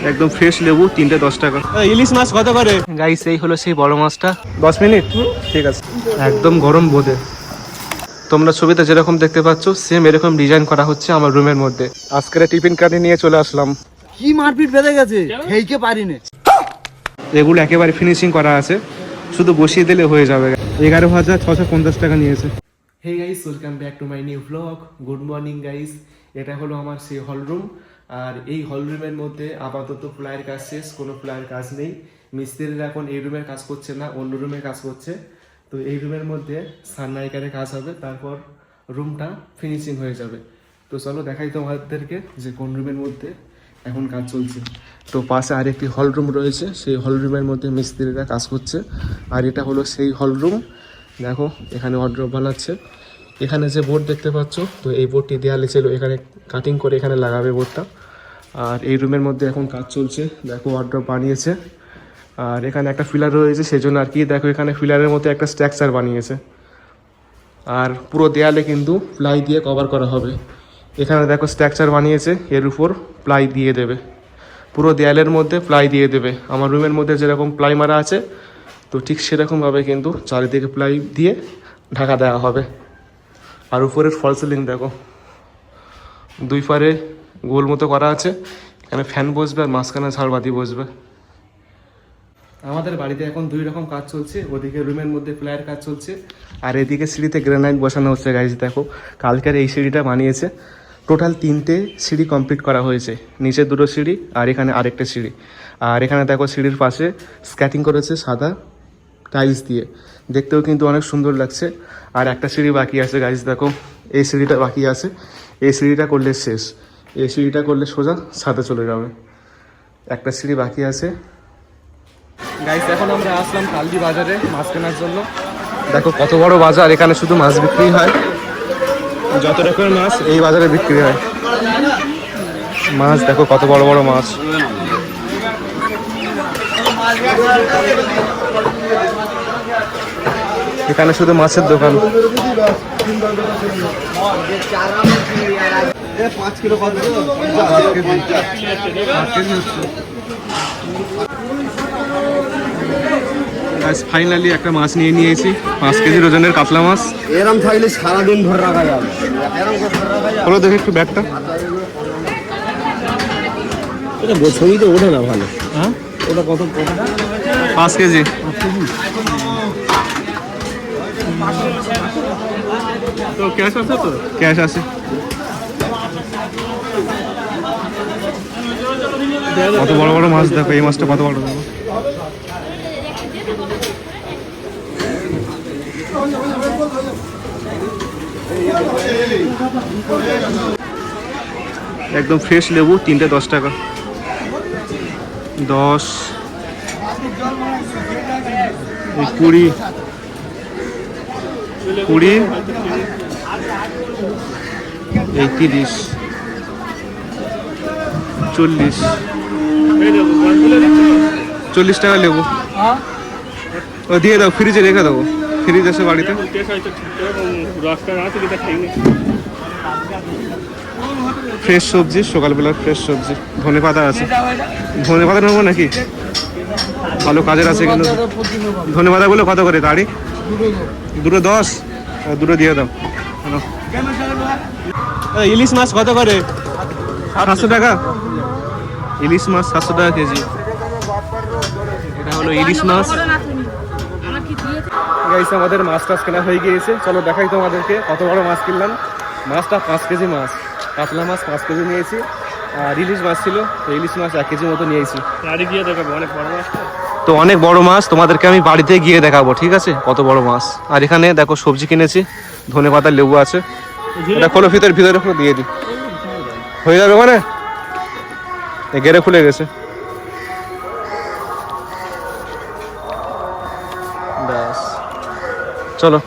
একদম ফ্রেশ লেবু, 3টে 10 টাকা। ইলিশ মাছ কত করে গাইস? এই হলো সেই বড় মাছটা। 10 মিনিট, ঠিক আছে। একদম গরম বোধে। তোমরা ছবিতে যেরকম দেখতে পাচ্ছ সেম এরকম ডিজাইন করা হচ্ছে আমার রুমের মধ্যে। আজকের টিফিন কার্ডে নিয়ে চলে আসলাম। কি মারপিট বেঁধে গেছে, খেইকে পারিনি। এগুলো একেবারে ফিনিশিং করা আছে, শুধু বসিয়ে দিলে হয়ে যাবে। 11,650 টাকা নিয়েছে। Hey guys, welcome back to my new blog. Good morning guys. এটা হলো আমার সেই হল রুম। আর এই হল রুমের মধ্যে আপাতত প্লায়ের কাজ শেষ, কোনো প্লায়ের কাজ নেই। মিস্ত্রিরা এখন এই রুমের কাজ করছে না, অন্য রুমে কাজ করছে। তো এই রুমের মধ্যে সানমাইকারে কাজ হবে, তারপর রুমটা ফিনিশিং হয়ে যাবে। তো চলো দেখাই তোমাদেরকে যে কোন রুমের মধ্যে এখন কাজ চলছে। তো পাশে আরেকটি হল রুম রয়েছে, সেই হল রুমের মধ্যে মিস্ত্রিরা কাজ করছে। আর এটা হলো সেই হল রুম। দেখো এখানে ওয়ার্ড্রপ বানাচ্ছে। এখানে যে বোর্ড দেখতে পাচ্ছ, তো এই বোর্ডটি দেয়ালে ছিল, এখানে কাটিং করে এখানে লাগাবে বোর্ডটা। আর এই রুমের মধ্যে এখন কাজ চলছে। দেখো ওয়ার্ড্রপ বানিয়েছে। আর এখানে একটা ফিলার রয়েছে, সেই জন্য আর কি দেখো এখানে ফিলারের মধ্যে একটা স্ট্রাকচার বানিয়েছে। আর পুরো দেয়ালে কিন্তু প্লাই দিয়ে কভার করা হবে। এখানে দেখো স্ট্রাকচার বানিয়েছে, এর উপর প্লাই দিয়ে দেবে। পুরো দেয়ালের মধ্যে প্লাই দিয়ে দেবে। আমার রুমের মধ্যে যেরকম প্লাই মারা আছে, তো ঠিক সেরকমভাবে কিন্তু চারিদিকে প্লাই দিয়ে ঢাকা দেওয়া হবে। আর উপরের ফল সিলিং দেখো, দুই পারে গোল মতো করা আছে। এখানে ফ্যান বসবে আর মাঝখানে ঝাড়বাতি বসবে। আমাদের বাড়িতে এখন দুই রকম কাজ চলছে। ওদিকে রুমের মধ্যে প্লাইয়ের কাজ চলছে, আর এদিকে সিঁড়িতে গ্রানাইট বসানো হচ্ছে। গাইজ দেখো, কালকের এই সিঁড়িটা বানিয়েছে। টোটাল 3টে সিঁড়ি কমপ্লিট করা হয়েছে, নিচে 2টো সিঁড়ি আর এখানে আরেকটা সিঁড়ি। আর এখানে দেখো সিঁড়ির পাশে স্ক্যাটিং করেছে সাদা টাইলস দিয়ে, দেখতেও কিন্তু অনেক সুন্দর লাগছে। আর একটা সিঁড়ি বাকি আছে গাইজ, দেখো এই সিঁড়িটা বাকি আছে। এই সিঁড়িটা করলে শেষ, এই সিঁড়িটা করলে সোজা ছাদে চলে যাবে। একটা সিঁড়ি বাকি আছে গাইস। এখন আমরা আসলাম কালদি বাজারে মাছ কেনার জন্য। দেখো কত বড় বাজার, এখানে শুধু মাছ বিক্রি হয়। যত রকমের মাছ এই বাজারে বিক্রি হয়। মাছ দেখো কত বড় বড় মাছ। এখানে শুধু মাছের দোকান। 5 কিলো কত? ফাইনালি একটা মাছ নিয়ে নিয়েছি, 5 কেজির ওজনের কাতলা মাছ। এরম থাকলে সারাদিন ধরে রাখা যাবে। হলো দেখি একটু ব্যাগটা। এটা ছবিতে ওঠে না ভালো। হ্যাঁ ওটা কত? 5 কেজি। তো ক্যাশ আছে? তো ক্যাশ আছে। কত বড় বড় মাছ দেখো, এই মাছটা কত বড় দেখো। একদম ফ্রেশ লেবু, 3টে 10 টাকা। 10, 20, 20, 30, 40 টাকা লেবু। ও দিয়ে দাও, ফ্রিজে রেখে দেবো। ফ্রিজ আছে বাড়িতে। ফ্রেশ সবজি, সকালবেলার ফ্রেশ সবজি। ধনে পাতা আছে, ধনে পাতা নেবো নাকি? ভালো কাজের আছে কিন্তু। ধনে পাতাগুলো কত করে দাঁড়ি? 2 10। 2 দিয়ে দাও। ইলিশ মাছ কত করে? 700 টাকা। ইলিশ মাছ 700 টাকা কেজি। এটা হলো ইলিশ মাছ। গাইস আমাদের মাছ টাছ কেনা হয়ে গিয়েছে। চলো দেখাই তোমাদেরকে কত বড় মাছ কিনলাম। মাছটা 5 কেজি মাছ, কাতলা মাছ 5 কেজি নিয়েছি। আর ইলিশ মাছ ছিল, তো ইলিশ মাছ 1 কেজি মতো নিয়েছি। বাড়ি গিয়ে দেখাবো, অনেক বড় মাছ। তো অনেক বড় মাছ তোমাদেরকে আমি বাড়িতে গিয়ে দেখাবো, ঠিক আছে, কত বড় মাছ। আর এখানে দেখো সবজি কিনেছি, ধনে পাতা, লেবু আছে। এটা খোলো, ভিতরে খোলো, দিয়ে দিই। হয়ে যাবে মানে গেরে খুলে গেছে। ব্যাস, চলো।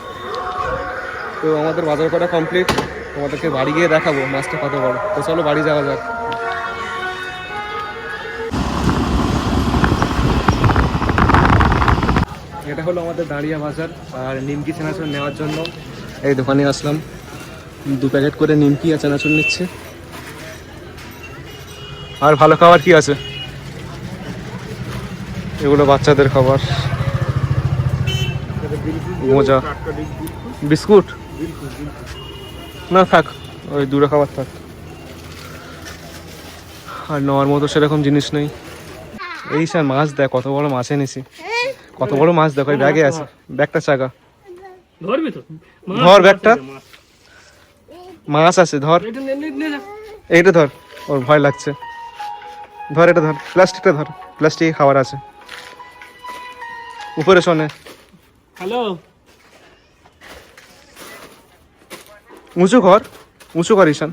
তো আমাদের বাজার করা কমপ্লিট, তোমাদেরকে বাড়ি গিয়ে দেখাবো মাছটা কত বড়। তো চলো বাড়ি যাওয়া যাক। এটা হলো আমাদের দাঁড়িয়া বাজার। আর নিমকি চানাচুর নেওয়ার জন্য এই দোকানে আসলাম। 2 প্যাকেট করে নিমকি আর চানাচুর নিচ্ছে। আর ভালো খাবার কি আছে? এগুলো বাচ্চাদের খাবার, মোজা, বিস্কুট না থাক, ওই দূরে খাবার থাক। আর নেওয়ার মতো সেরকম জিনিস নেই। এই স্যার মাছ দেখ, কত বড় মাছ এনেছি, কত বড় মাছ দেখো, ওই ব্যাগে আছে, ব্যাগটা চাকা, ধর ব্যাগটা, মাছ আছে, ধর এইটা ধর, ওর ভয় লাগছে, ধর এটা ধর, প্লাস্টিকটা ধর, প্লাস্টিকে খাবার আছে, উপরে শোনে। হ্যালো, উঁচু কর, উঁচু কর ঈশান।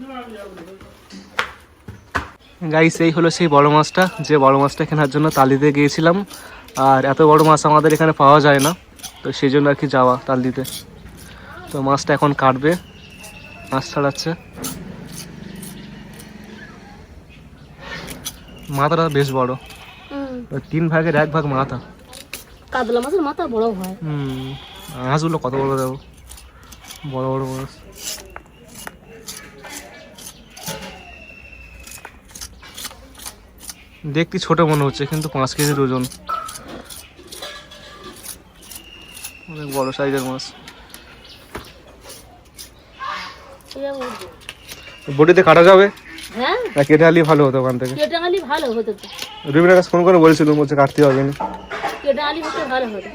গাইস এই হলো সেই বড় মাছটা, যে বড় মাছটা কেনার জন্য তালিতে গিয়েছিলাম। আর এত বড় মাছ আমাদের এখানে পাওয়া যায় না, তো সেই জন্য আর কি যাওয়া তালিতে। তো মাছটা এখন কাটবে, মাছ ছাড়াচ্ছে। মাথাটা বেশ বড়, 3 ভাগের 1 ভাগ মাথা। কাতলা মাছের মাথা বড় হয়। মাছগুলো কত বড় দেখো, বড় বড় মাছ। দেখতে ছোট মনে হচ্ছে, কিন্তু 5 কেজির ওজন, অনেক বড় সাইজের মাছ। বটিতে কাটা যাবে? হ্যাঁ, না কেটে আনলেই ভালো হতো ওখান থেকে। কেটে আলি ভালো হতো তো, রুবিনের কাছে ফোন করে বলছিল, বলছে কাটতে হবে না। কেটে আলি হতে ভালো হতো।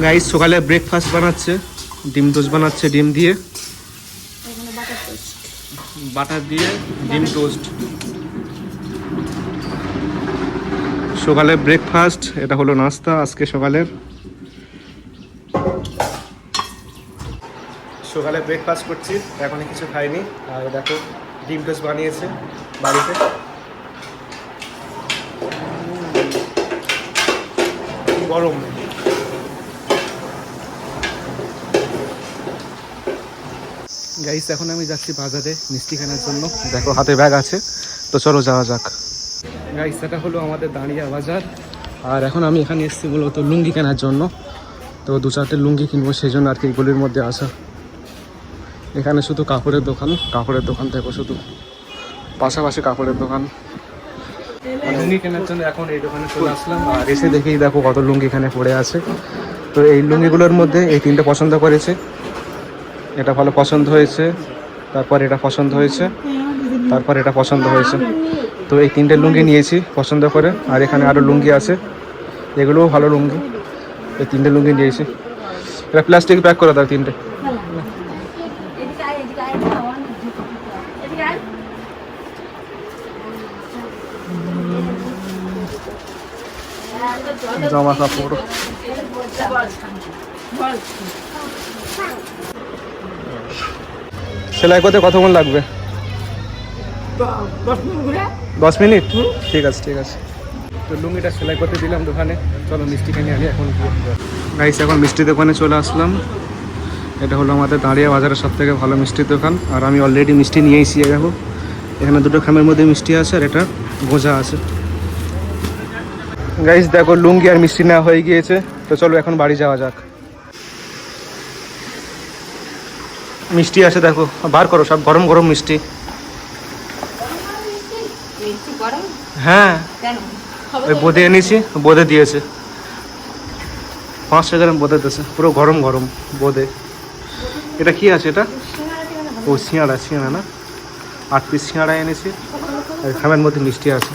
গাইস সকালে ব্রেকফাস্ট বানাচ্ছে, ডিম টোস্ট বানাচ্ছে, ডিম দিয়ে, এখানে বাটার টোস্ট। বাটার দিয়ে ডিম টোস্ট। সকালে ব্রেকফাস্ট, এটা হলো নাস্তা আজকে সকালের। সকালে ব্রেকফাস্ট করছি, এখনো কিছু খাইনি। আর দেখো ডিম টোস্ট বানিয়েছে বাড়িতে। গরম। গাইস এখন আমি যাচ্ছি বাজারে মিষ্টি কেনার জন্য, দেখো হাতে ব্যাগ আছে, তো চলো যাওয়া যাক। গাইস এটা হলো আমাদের দাঁড়িয়া বাজার, আর এখন আমি এখানে এসেছি মূলত লুঙ্গি কেনার জন্য। তো 2-4টে লুঙ্গি কিনবো, সেই জন্য আর কি গলির মধ্যে আসা। এখানে শুধু কাপড়ের দোকান, কাপড়ের দোকান দেখো শুধু, পাশাপাশি কাপড়ের দোকান। লুঙ্গি কেনার জন্য এখন এই দোকানে চলে আসলাম, আর এসে দেখেই দেখো কত লুঙ্গি এখানে পড়ে আছে। তো এই লুঙ্গিগুলোর মধ্যে এই 3টে পছন্দ করেছে, এটা ভালো পছন্দ হয়েছে, তারপর এটা পছন্দ হয়েছে, তারপর এটা পছন্দ হয়েছে। তো এই 3টে লুঙ্গি নিয়েছি পছন্দ করে। আর এখানে আরও লুঙ্গি আছে, এগুলোও ভালো লুঙ্গি। এই 3টে লুঙ্গি নিয়েছি, এটা প্লাস্টিক প্যাক করে দাও 3টে। জামা কাপড়, সেলাই করতে কতক্ষণ লাগবে? 10 মিনিট। ঠিক আছে ঠিক আছে। তো লুঙ্গিটা সেলাই করতে দিলাম দোকানে, চলো মিষ্টি কিনে আনি এখন। গাইস এখন মিষ্টি দোকানে চলে আসলাম, এটা হলো আমাদের দাঁড়িয়া বাজারের সবথেকে ভালো মিষ্টির দোকান। আর আমি অলরেডি মিষ্টি নিয়ে এসেছি, দেখো এখানে 2টো খামের মধ্যে মিষ্টি আছে, আর এটা গোজা আছে। গাইস দেখো লুঙ্গি আর মিষ্টি নেওয়া হয়ে গিয়েছে, তো চলো এখন বাড়ি যাওয়া যাক। মিষ্টি আছে দেখো, বার করো, সব গরম গরম মিষ্টি। হ্যাঁ ওই বোঁদে এনেছি, বোঁদে দিয়েছে 500 গ্রাম বোঁদে দিয়েছে, পুরো গরম গরম বোঁদে। এটা কি আছে এটা? ও সিঙাড়া, সিঙাড়া না, 8 পিস সিঙাড়া এনেছি। আর খামের মধ্যে মিষ্টি আছে,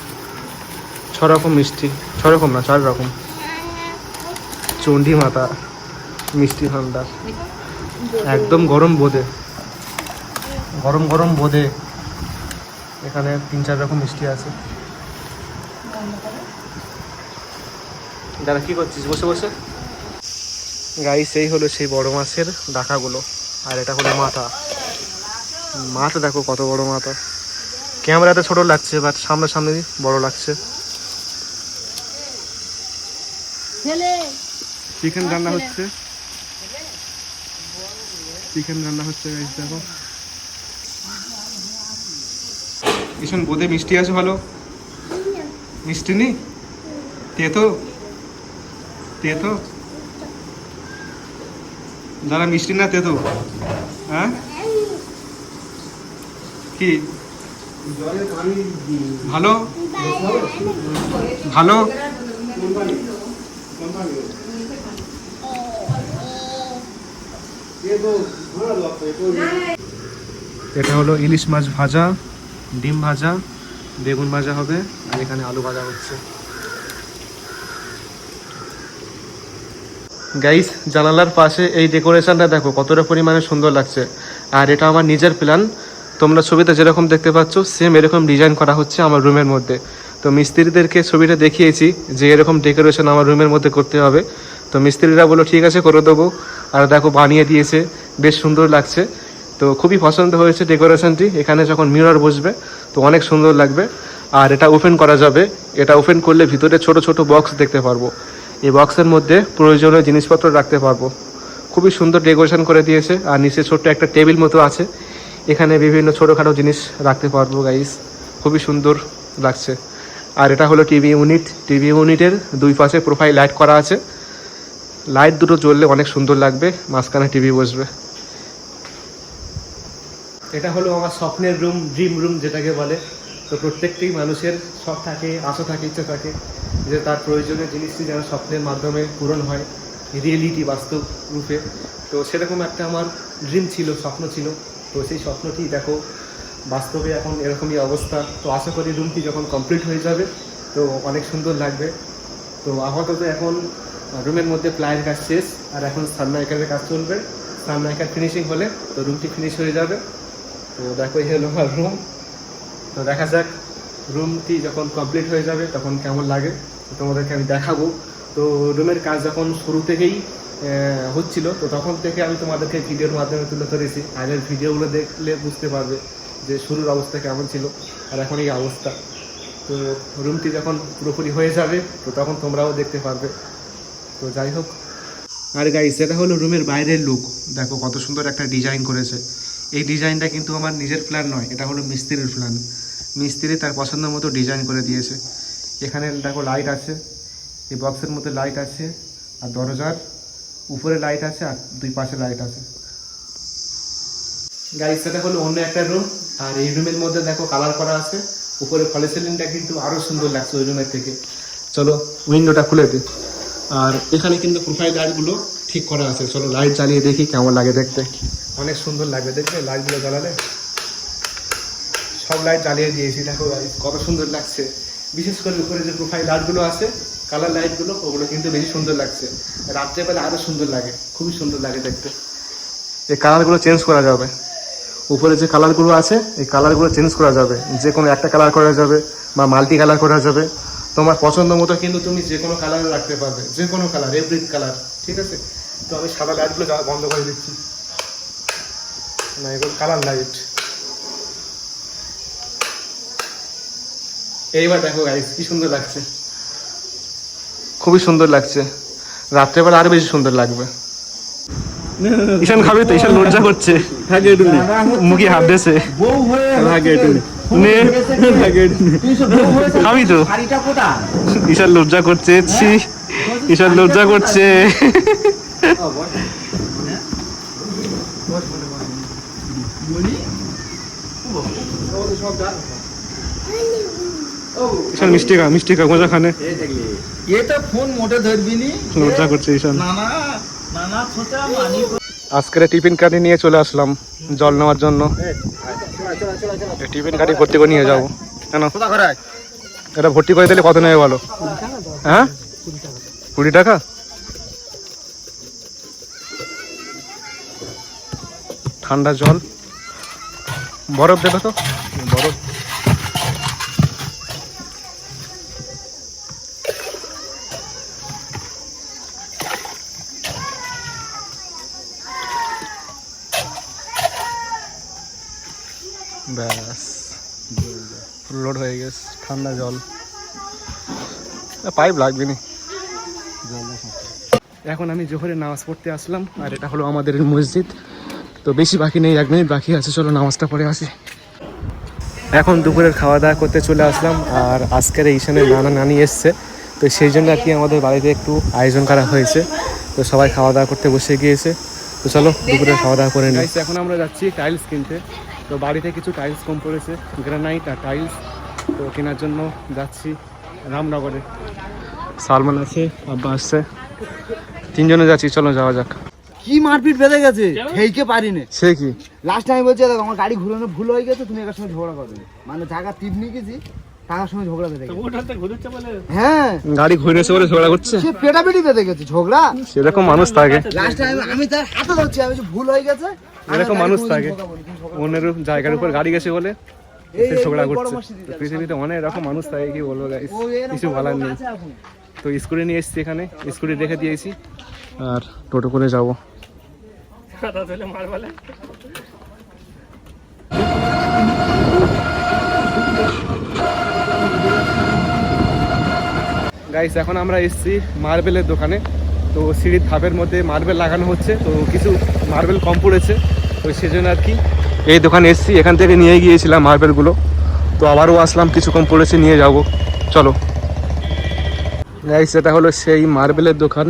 6 রকম মিষ্টি, 6 রকম না 4 রকম। চণ্ডী মাতা মিষ্টি ভান্ডার, একদম গরম বোঁদে, গরম গরম বোঁদে। এখানে 3-4 রকম মিষ্টি আছে। দাদা কি করছিস বসে বসে? গাইস এই হলো সেই বড় মাছের ডাকাগুলো, আর এটা হলো মাথা। মাথা দেখো কত বড় মাথা, ক্যামেরাতে ছোট লাগছে, বাট সামনাসামনি বড় লাগছে। চিকেন রান্না হচ্ছে, চিকেন রান্না হচ্ছে গাইস দেখো। ভীষণ বোধে মিষ্টি আছে ভালো, মিষ্টি নেই তেতো, তেতো দাদা, মিষ্টি না তেতো? হ্যাঁ কি ভালো, ভালো এটা হলো ইলিশ মাছ ভাজা, ডিম ভাজা, বেগুন ভাজা হবে, আর এখানে আলু ভাজা হচ্ছে। গাইস, জানালার পাশে এই ডেকোরেশনটা দেখো কতটা পরিমাণে সুন্দর লাগছে। আর এটা আমার নিজের প্ল্যান, তোমরা ছবিতে যেরকম দেখতে পাচ্ছ সেম এরকম ডিজাইন করা হচ্ছে আমার রুমের মধ্যে। তো মিস্ত্রিদেরকে ছবিটা দেখিয়েছি যে এরকম ডেকোরেশন আমার রুমের মধ্যে করতে হবে। তো মিস্ত্রিরা বললো ঠিক আছে করে দেবো, আর দেখো বানিয়ে দিয়েছে, বেশ সুন্দর লাগছে। তো খুবই পছন্দ হয়েছে ডেকোরেশনটি। এখানে যখন মিরর বসবে তো অনেক সুন্দর লাগবে। আর এটা ওপেন করা যাবে, এটা ওপেন করলে ভিতরে ছোট ছোট বক্স দেখতে পারবো, এই বক্সের মধ্যে প্রয়োজনীয় জিনিসপত্র রাখতে পারবো। খুবই সুন্দর ডেকোরেশন করে দিয়েছে। আর নিচে ছোট্ট একটা টেবিল মতো আছে, এখানে বিভিন্ন ছোটোখাটো জিনিস রাখতে পারবো গাইস, খুবই সুন্দর লাগছে। আর এটা হলো টিভি ইউনিট, টিভি ইউনিটের দুই পাশে প্রোফাইল লাইট করা আছে, লাইট দুটো জ্বললে অনেক সুন্দর লাগবে, মাঝখানে টিভি বসবে। এটা হলো আমার স্বপ্নের রুম, ড্রিম রুম যেটাকে বলে। তো প্রত্যেকটি মানুষের শখ থাকে, আশা থাকে, ইচ্ছা থাকে যে তার প্রয়োজনীয় জিনিসটি যেন স্বপ্নের মাধ্যমে পূরণ হয়, রিয়েলিটি, বাস্তব রূপে। তো সেরকম একটা আমার ড্রিম ছিল, স্বপ্ন ছিল। তো সেই স্বপ্নটি দেখো বাস্তবে এখন এরকমই অবস্থা। তো আশা করি রুমটি যখন কমপ্লিট হয়ে যাবে তো অনেক সুন্দর লাগবে। তো আপাতত এখন রুমের মধ্যে প্লাইয়ের কাজ শেষ, আর এখন সানমাইকারের কাজ চলবে। সানমাইকার ফিনিশিং হলে তো রুমটি ফিনিশ হয়ে যাবে। তো দেখো এই হলো আমার রুম। তো দেখা যাক রুমটি যখন কমপ্লিট হয়ে যাবে তখন কেমন লাগে, তো তোমাদেরকে আমি দেখাবো। তো রুমের কাজ যখন শুরু থেকেই হচ্ছিল, তো তখন থেকে আমি তোমাদেরকে ভিডিওর মাধ্যমে তুলে ধরেছি। আগের ভিডিওগুলো দেখলে বুঝতে পারবে যে শুরুর অবস্থা কেমন ছিল আর এখন এই অবস্থা। তো রুমটি যখন পুরোপুরি হয়ে যাবে তো তখন তোমরাও দেখতে পারবে। তো যাই হোক, আর গাইস এটা হলো রুমের বাইরের লুক। দেখো কত সুন্দর একটা ডিজাইন করেছে। এই ডিজাইনটা কিন্তু আমার নিজের প্ল্যান নয়, এটা হলো মিস্ত্রির প্ল্যান। মিস্ত্রি তার পছন্দ মতো ডিজাইন করে দিয়েছে। এখানে দেখো লাইট আছে, এই বক্সের মধ্যে লাইট আছে, আর দরজার উপরে লাইট আছে, আর দুই পাশে লাইট আছে। গাইস এটা হলো অন্য একটা রুম, আর এই রুমের মধ্যে দেখো কালার করা আছে। উপরে ফলে সিলিংটা কিন্তু আরও সুন্দর লাগছে ওই রুমের থেকে। চলো উইন্ডোটা খুলে দিই। আর এখানে কিন্তু প্রোফাইল লাইটগুলো ঠিক করা আছে, চলো লাইট জ্বালিয়ে দেখি কেমন লাগে দেখতে। অনেক সুন্দর লাগবে দেখতে লাইটগুলো জ্বালালে। সব লাইট জ্বালিয়ে দিয়েছি, দেখো গাইস কত সুন্দর লাগছে। বিশেষ করে উপরে যে প্রোফাইল লাইটগুলো আছে, কালার লাইটগুলো, ওগুলো কিন্তু বেশি সুন্দর লাগছে। রাত্রেবেলা আরও সুন্দর লাগে, খুবই সুন্দর লাগে দেখতে। এই কালারগুলো চেঞ্জ করা যাবে, উপরে যে কালারগুলো আছে এই কালারগুলো চেঞ্জ করা যাবে, যে কোনো একটা কালার করা যাবে বা মাল্টি কালার করা যাবে। তোমার পছন্দ মতো কিন্তু তুমি যে কোনো কালার রাখতে পারবে, যে কোনো কালার, এভরি কালার, ঠিক আছে। তো আমি সাদা লাইটগুলো বন্ধ করে দিচ্ছি, না এগুলো কালার লাইট। এইবার দেখো গাইস কি সুন্দর লাগছে, খুবই সুন্দর লাগছে। রাত্রেবেলা আরো বেশি সুন্দর লাগবে। ঈশান খাবে তো? ঈশান লজ্জা করছে, মুখে হাত দিয়েছে। খাবি তো? ঈশান লজ্জা করছে, ঈশান লজ্জা করছে। ঈশান মিষ্টি খা, মিষ্টি খা, মজা খানে। লজ্জা করছে ঈশান। আজকের টিফিন কাটি নিয়ে চলে আসলাম জল নেওয়ার জন্য। টিফিন কাটি ভর্তি করে নিয়ে যাবো। কেন এটা ভর্তি করে দিলে কত নেবে বলো? হ্যাঁ 20 টাকা। ঠান্ডা জল, বরফ দেবে তো? বরফ। ব্যাস লোড হয়ে গেছে ঠান্ডা জল, পাইপ লাগবে না। এখন আমি জোহরে নামাজ পড়তে আসলাম, আর এটা হলো আমাদের মসজিদ। তো বেশি বাকি নেই, 1 মিনিট বাকি আছে, চলো নামাজটা পড়ে আসি। এখন দুপুরের খাওয়া দাওয়া করতে চলে আসলাম, আর আজকের ঈশানের নানা নানি এসছে, তো সেই জন্য আর কি আমাদের বাড়িতে একটু আয়োজন করা হয়েছে। তো সবাই খাওয়া দাওয়া করতে বসে গিয়েছে। তো চলো দুপুরের খাওয়া দাওয়া করে নিই। এখন আমরা যাচ্ছি টাইলস কিনতে। তো বাড়িতে কিছু টাইলস কম পড়েছে, গ্রানাইট আর টাইলস, তো কেনার জন্য যাচ্ছি রামনগরে। সালমান আছে, আব্বা আসছে, তিনজনে যাচ্ছি, চলো যাওয়া যাক। কি মারপিট বেঁধে গেছে ঠেইকে পারিনি। সে কি লাস্ট টাইম বলছে দেখো আমার গাড়ি ঘুরানো ভুল হয়ে গেছে, তুমি একার সঙ্গে ঝগড়া করবে, মানে টাকা টিপ নিয়ে গেছি, টাকার সঙ্গে ঝগড়া বেঁধে গেছে। হ্যাঁ গাড়ি ঘুরেছে বলে ঝগড়া করছে? সে পেটাপিটি বেঁধে গেছে ঝগড়া। সেরকম মানুষ থাকে, লাস্ট টাইম আমি তার হাতে ধরছি, আমি যে ভুল হয়ে গেছে। এরকম মানুষ থাকে, অন্যের জায়গার উপর গাড়ি গেছে বলে সে ঝগড়া করছে। তো পৃথিবীতে অনেক রকম মানুষ থাকে, কি বলবো গাইস, কিছু বলার নেই। তো স্কুটি নিয়ে এসেছি, এখানে স্কুটি রেখে দিয়েছি আর টোটো করে যাবো। গাইস এখন আমরা এসেছি মার্বেলের দোকানে। তো সিঁড়ির ধাপের মধ্যে মার্বেল লাগানো হচ্ছে, তো কিছু মার্বেল কম পড়েছে, তো সেজন্য আর কি এই দোকানে এসেছি। এখান থেকে নিয়ে গিয়েছিলাম মার্বেলগুলো, তো আবারও আসলাম, কিছু কম পড়েছে, নিয়ে যাব, চলো। গাইস এটা হলো সেই মার্বেলের দোকান,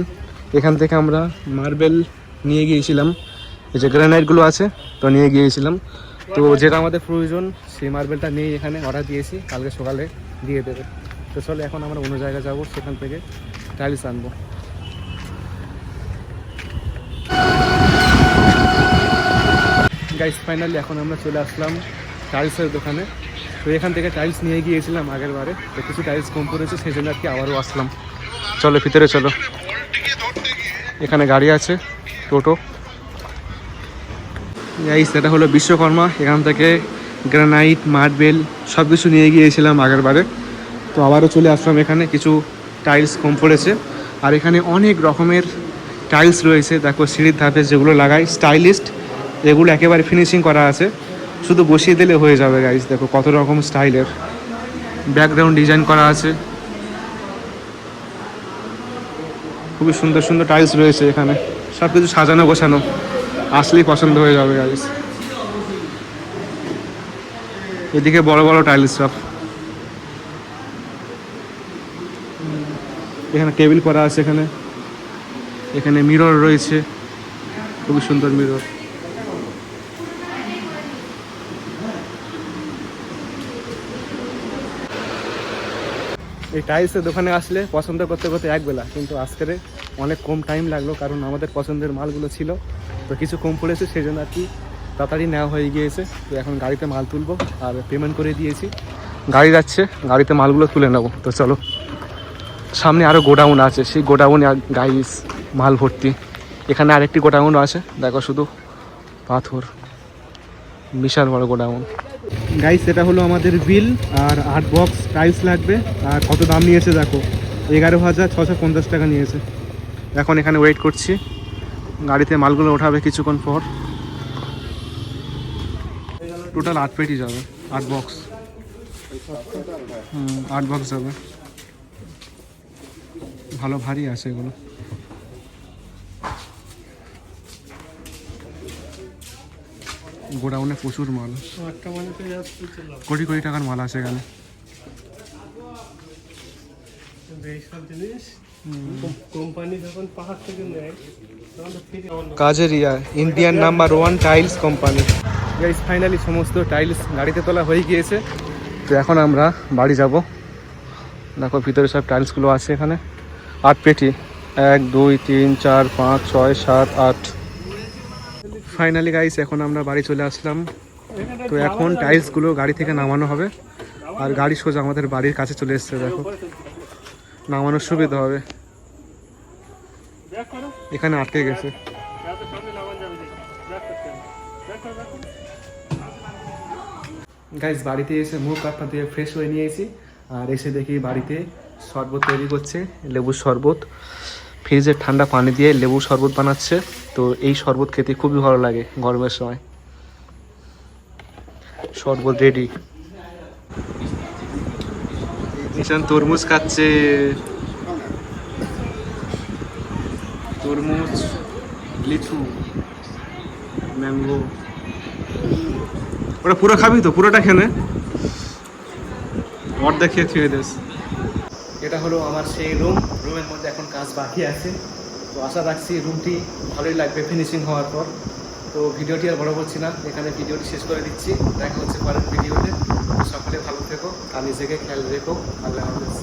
এখান থেকে আমরা মার্বেল নিয়ে গিয়েছিলাম। এই যে গ্রানাইটগুলো আছে, তো নিয়ে গিয়েছিলাম। তো যেটা আমাদের প্রয়োজন সেই মার্বেলটা নিয়ে এখানে অর্ডার দিয়েছি, কালকে সকালে দিয়ে দেবে। তো চলো এখন আমরা অন্য জায়গায় যাবো, সেখান থেকে টাইলস আনবো। গাইস ফাইনালি এখন আমরা চলে আসলাম টাইলসের দোকানে। তো এখান থেকে টাইলস নিয়ে গিয়েছিলাম আগের বারে, তো কিছু টাইলস কম পড়েছে, সেই জন্য আর কি আবারও আসলাম। চলো ভিতরে চলো, এখানে গাড়ি আছে, টোটো। গাইস এটা হলো বিশ্বকর্মা, এখান থেকে গ্রানাইট মার্বেল সব কিছু নিয়ে গিয়েছিলাম আগের বারে। তো আবারও চলে আসলাম এখানে, কিছু টাইলস কম পড়েছে। আর এখানে অনেক রকমের টাইলস রয়েছে, দেখো সিঁড়ির ধাপে যেগুলো লাগাই স্টাইলিস্ট, এগুলো একেবারে ফিনিশিং করা আছে, শুধু বসিয়ে দিলে হয়ে যাবে। গাইস দেখো কত রকম স্টাইলের ব্যাকগ্রাউন্ড ডিজাইন করা আছে, খুবই সুন্দর সুন্দর টাইলস রয়েছে এখানে, সব কিছু সাজানো গোছানো, আসলেই পছন্দ হয়ে যাবে গাইস। এদিকে বড় বড় টাইলস সব, এখানে টেবিল করা আছে, এখানে এখানে মিরর রয়েছে, খুবই সুন্দর মিরর। এই টাইলসের দোকানে আসলে পছন্দ করতে করতে একবেলা, কিন্তু আজকের অনেক কম টাইম লাগলো, কারণ আমাদের পছন্দের মালগুলো ছিল, তো কিছু কম পড়েছে, সেই জন্য আর কি তাড়াতাড়ি নেওয়া হয়ে গিয়েছে। তো এখন গাড়িতে মাল তুলবো আর পেমেন্ট করে দিয়েছি, গাড়ি যাচ্ছে, গাড়িতে মালগুলো তুলে নেবো। তো চলো, সামনে আরও গোডাউন আছে, সেই গোডাউনে গাইস মাল ভর্তি। এখানে আরেকটি গোডাউন আছে, দেখো শুধু পাথর, বিশাল বড় গোডাউন। গাইস এটা হলো আমাদের বিল, আর 8 বক্স টাইলস লাগবে। আর কত দাম নিয়েছে দেখো, 11,650 টাকা নিয়েছে। এখন এখানে ওয়েট করছি, গাড়িতে মালগুলো ওঠাবে কিছুক্ষণ পর। টোটাল 8 পেটি যাবে, 8 বক্স, 8 বক্স যাবে, ভালো ভারী আছে এগুলো। গোডাউনে প্রচুর মাল, কোটি কোটি টাকার মাল আছে এখানে। Kajaria Indian number 1 tiles company. Guys finally সমস্ত টাইলস গাড়িতে তোলা হয়ে গিয়েছে, তো এখন আমরা বাড়ি যাব। দেখো ভিতরে সব টাইলসগুলো আছে, এখানে 8 পেটি, 1 2 3 4 5 6 7 8। ফাইনালি গাইস এখন আমরা বাড়ি চলে আসলাম। তো এখন টাইলসগুলো গাড়ি থেকে নামানো হবে, আর গাড়ি সোজা আমাদের বাড়ির কাছে চলে এসেছে, দেখো নামানোর সুবিধা হবে। এখানে আটকে গেছে। গাইস বাড়িতে এসে মুখ হাত পা ধুয়ে ফ্রেশ হয়ে নিয়েছি, আর এসে দেখি বাড়িতে শরবত তৈরি করছে, লেবুর শরবত, ফ্রিজের ঠান্ডা পানি দিয়ে লেবুর শরবত বানাচ্ছে। তো এই শরবত খেতে খুবই ভালো লাগে গরমের সময়। শরবত রেডি। নিশান তরমুজ খাচ্ছে, তরমুজ, লিচু, ম্যাঙ্গো। ওটা পুরো খাবি তো? পুরোটা খেলে অর্ধেক খেয়ে ছুঁয়ে দিস। এটা হলো আমার সেই রুমের মধ্যে এখন কাজ বাকি আছে, তো আশা রাখছি রুমটি ভালোই লাগবে ফিনিশিং হওয়ার পর। তো ভিডিওটি আর বড় করছি না, এখানে ভিডিওটি শেষ করে দিচ্ছি। দেখা হচ্ছে পরের ভিডিওতে। সকলে ভালো থেকো আর নিজেকে খেয়াল রেখো। আল্লাহ হাফেজ।